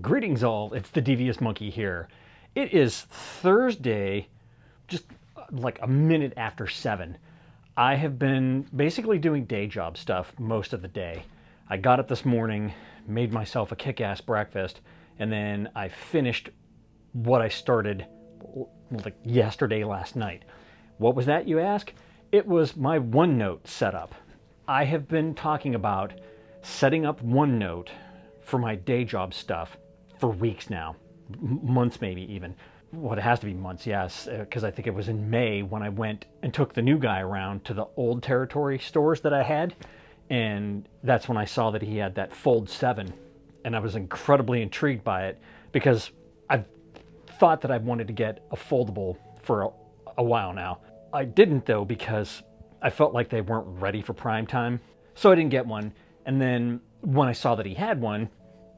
Greetings all, it's the Devious Monkey here. It is Thursday, just like a minute after 7. I have been basically doing day job stuff most of the day. I got up this morning, made myself a kick-ass breakfast, and then I finished what I started like yesterday, last night. What was that, you ask? It was my OneNote setup. I have been talking about setting up OneNote for my day job stuff for weeks now, months maybe even. Well, it has to be months, yes, because I think it was in May when I went and took the new guy around to the old territory stores that I had, and that's when I saw that he had that Fold 7, and I was incredibly intrigued by it because I've thought that I wanted to get a foldable for a while now. I didn't though because I felt like they weren't ready for prime time, so I didn't get one. And then when I saw that he had one,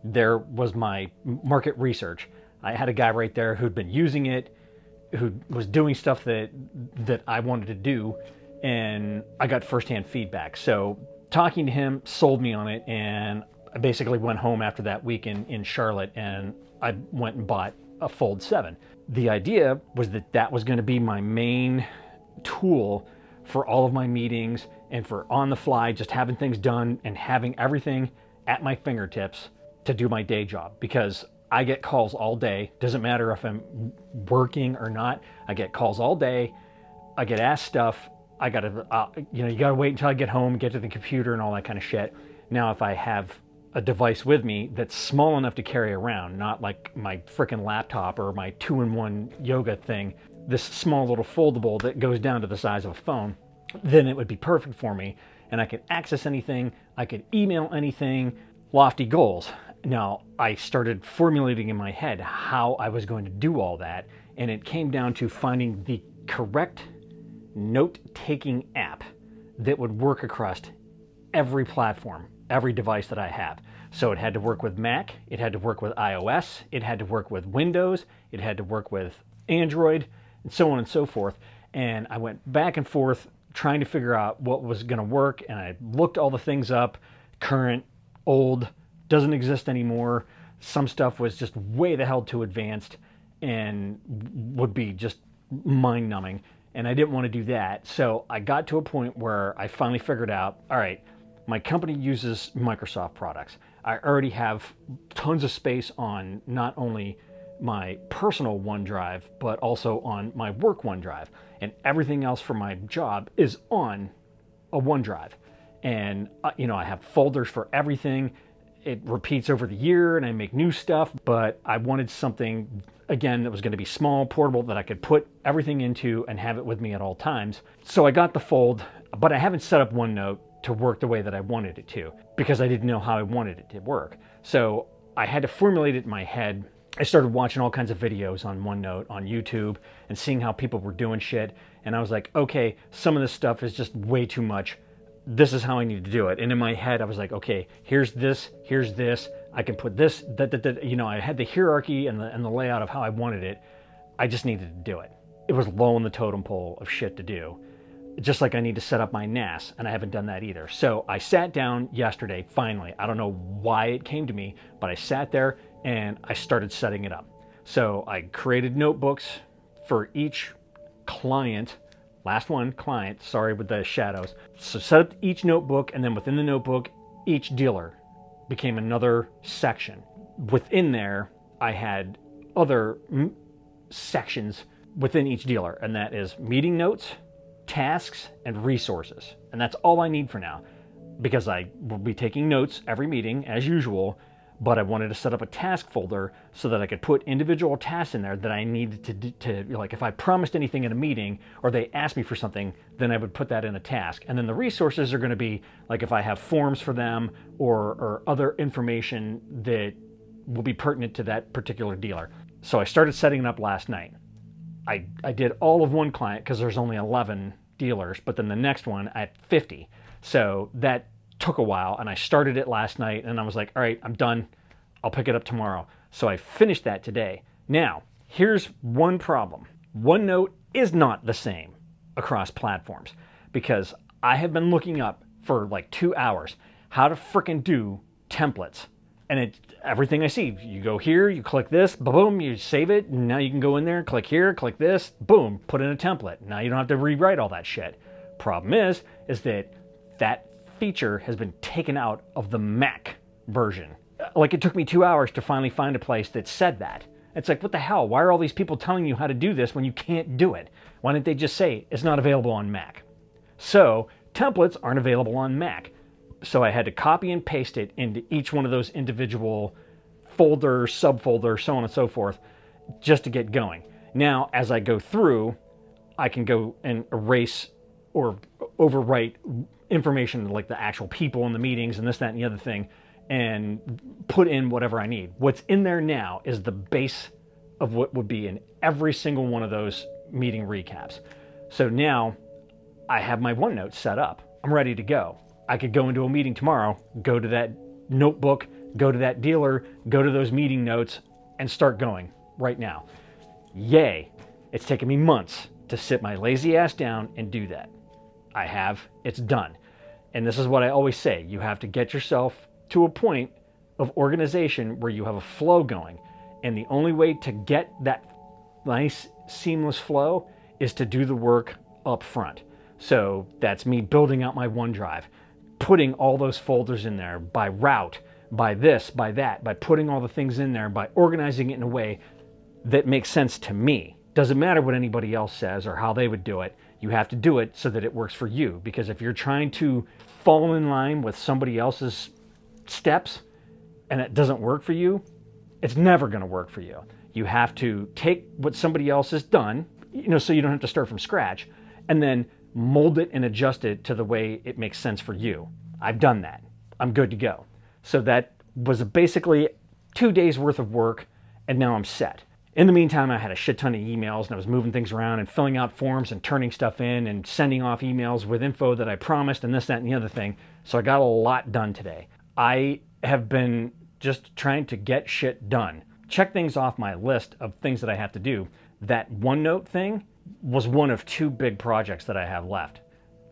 there was my market research. I had a guy right there who'd been using it, who was doing stuff that I wanted to do, and I got firsthand feedback. So talking to him sold me on it, and I basically went home after that week in Charlotte, and I went and bought a Fold 7. The idea was that that was going to be my main tool for all of my meetings and for on the fly, just having things done and having everything at my fingertips to do my day job, because I get calls all day. Doesn't matter if I'm working or not. I get calls all day. I get asked stuff. I gotta, you gotta wait until I get home, get to the computer and all that kind of shit. Now, if I have a device with me that's small enough to carry around, not like my freaking laptop or my 2-in-1 yoga thing, this small little foldable that goes down to the size of a phone, then it would be perfect for me. And I could access anything. I could email anything. Lofty goals. Now, I started formulating in my head how I was going to do all that, and it came down to finding the correct note-taking app that would work across every platform, every device that I have. So it had to work with Mac, it had to work with iOS, it had to work with Windows, it had to work with Android, and so on and so forth. And I went back and forth trying to figure out what was going to work, and I looked all the things up, current, old, doesn't exist anymore. Some stuff was just way the hell too advanced and would be just mind-numbing, and I didn't want to do that. So I got to a point where I finally figured out, all right, my company uses Microsoft products. I already have tons of space on not only my personal OneDrive, but also on my work OneDrive, and everything else for my job is on a OneDrive. And I have folders for everything. It repeats over the year and I make new stuff, but I wanted something, again, that was going to be small, portable, that I could put everything into and have it with me at all times. So I got the Fold, but I haven't set up OneNote to work the way that I wanted it to, because I didn't know how I wanted it to work. So I had to formulate it in my head. I started watching all kinds of videos on OneNote on YouTube and seeing how people were doing shit. And I was like, okay, some of this stuff is just way too much. This is how I need to do it. And in my head, I was like, okay, here's this, I can put this, I had the hierarchy and the layout of how I wanted it. I just needed to do it. It was low on the totem pole of shit to do. Just like I need to set up my NAS, and I haven't done that either. So I sat down yesterday, finally. I don't know why it came to me, but I sat there and I started setting it up. So I created notebooks for each client. Last one, client, sorry with the shadows. So set up each notebook, and then within the notebook, each dealer became another section. Within there, I had other sections within each dealer, and that is meeting notes, tasks, and resources. And that's all I need for now, because I will be taking notes every meeting as usual, but I wanted to set up a task folder so that I could put individual tasks in there that I needed to like if I promised anything in a meeting or they asked me for something, then I would put that in a task. And then the resources are going to be like if I have forms for them or other information that will be pertinent to that particular dealer. So I started setting it up last night. I did all of one client because there's only 11 dealers, but then the next one I had 50. So that took a while, and I started it last night, and I was like, all right, I'm done. I'll pick it up tomorrow. So I finished that today. Now, here's one problem. OneNote is not the same across platforms, because I have been looking up for like 2 hours how to frickin' do templates And everything I see, you go here, you click this, boom, you save it, and now you can go in there, click here, click this, boom, put in a template. Now you don't have to rewrite all that shit. Problem is that that feature has been taken out of the Mac version. Like, it took me 2 hours to finally find a place that said that. It's like, what the hell? Why are all these people telling you how to do this when you can't do it? Why didn't they just say it's not available on Mac? So templates aren't available on Mac. So I had to copy and paste it into each one of those individual folders, subfolders, so on and so forth, just to get going. Now, as I go through, I can go and erase or overwrite information like the actual people in the meetings and this, that, and the other thing, and put in whatever I need. What's in there now is the base of what would be in every single one of those meeting recaps. So now I have my OneNote set up. I'm ready to go. I could go into a meeting tomorrow, go to that notebook, go to that dealer, go to those meeting notes, and start going right now. Yay. It's taken me months to sit my lazy ass down and do that. I have. It's done. And this is what I always say. You have to get yourself to a point of organization where you have a flow going. And the only way to get that nice, seamless flow is to do the work up front. So that's me building out my OneDrive, putting all those folders in there by route, by this, by that, by putting all the things in there, by organizing it in a way that makes sense to me. Doesn't matter what anybody else says or how they would do it. You have to do it so that it works for you. Because if you're trying to fall in line with somebody else's steps and it doesn't work for you, it's never going to work for you. You have to take what somebody else has done, so you don't have to start from scratch, and then mold it and adjust it to the way it makes sense for you. I've done that. I'm good to go. So that was basically 2 days worth of work, and now I'm set. In the meantime, I had a shit ton of emails, and I was moving things around and filling out forms and turning stuff in and sending off emails with info that I promised and this, that, and the other thing. So I got a lot done today. I have been just trying to get shit done. Check things off my list of things that I have to do. That OneNote thing was one of 2 big projects that I have left.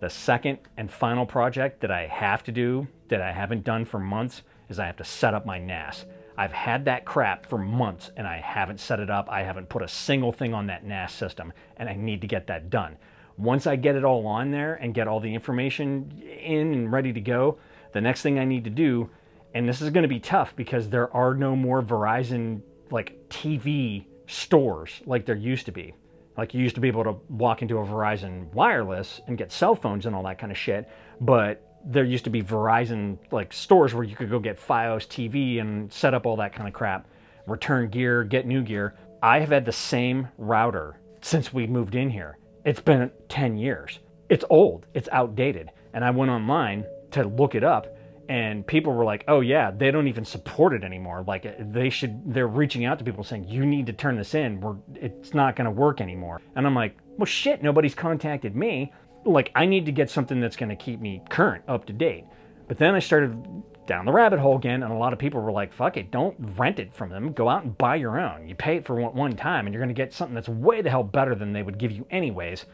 The second and final project that I have to do, that I haven't done for months, is I have to set up my NAS. I've had that crap for months and I haven't set it up. I haven't put a single thing on that NAS system, and I need to get that done. Once I get it all on there and get all the information in and ready to go, the next thing I need to do, and this is going to be tough because there are no more Verizon like TV stores like there used to be. Like, you used to be able to walk into a Verizon wireless and get cell phones and all that kind of shit, but there used to be Verizon like stores where you could go get FiOS TV and set up all that kind of crap, return gear, get new gear. I have had the same router since we moved in here. It's been 10 years. It's old, it's outdated. And I went online to look it up, and people were like, oh yeah, they don't even support it anymore. Like, they're reaching out to people saying, you need to turn this in, it's not gonna work anymore. And I'm like, well shit, nobody's contacted me. Like, I need to get something that's gonna keep me current, up to date. But then I started down the rabbit hole again, and a lot of people were like, fuck it, don't rent it from them, go out and buy your own. You pay it for one time, and you're gonna get something that's way the hell better than they would give you anyways.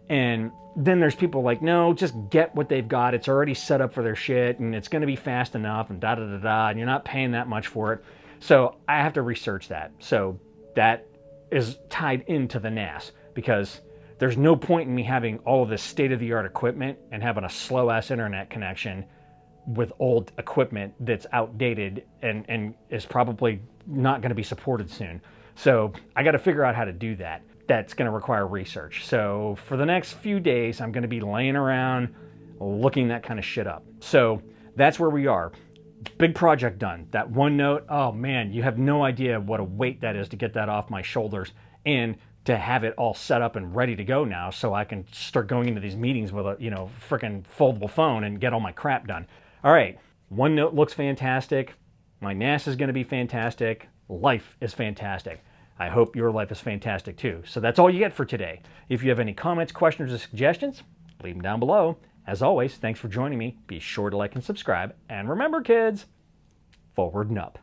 And then there's people like, no, just get what they've got. It's already set up for their shit, and it's going to be fast enough, and da-da-da-da, and you're not paying that much for it. So I have to research that. So that is tied into the NAS, because there's no point in me having all of this state-of-the-art equipment and having a slow-ass internet connection with old equipment that's outdated and is probably not going to be supported soon. So I got to figure out how to do that. That's going to require research. So for the next few days, I'm going to be laying around looking that kind of shit up. So that's where we are. Big project done. That OneNote, oh man, you have no idea what a weight that is to get that off my shoulders and to have it all set up and ready to go now so I can start going into these meetings with a, freaking foldable phone and get all my crap done. All right, OneNote looks fantastic. My NAS is going to be fantastic. Life is fantastic. I hope your life is fantastic too. So that's all you get for today. If you have any comments, questions, or suggestions, leave them down below. As always, thanks for joining me. Be sure to like and subscribe. And remember, kids, forward and up.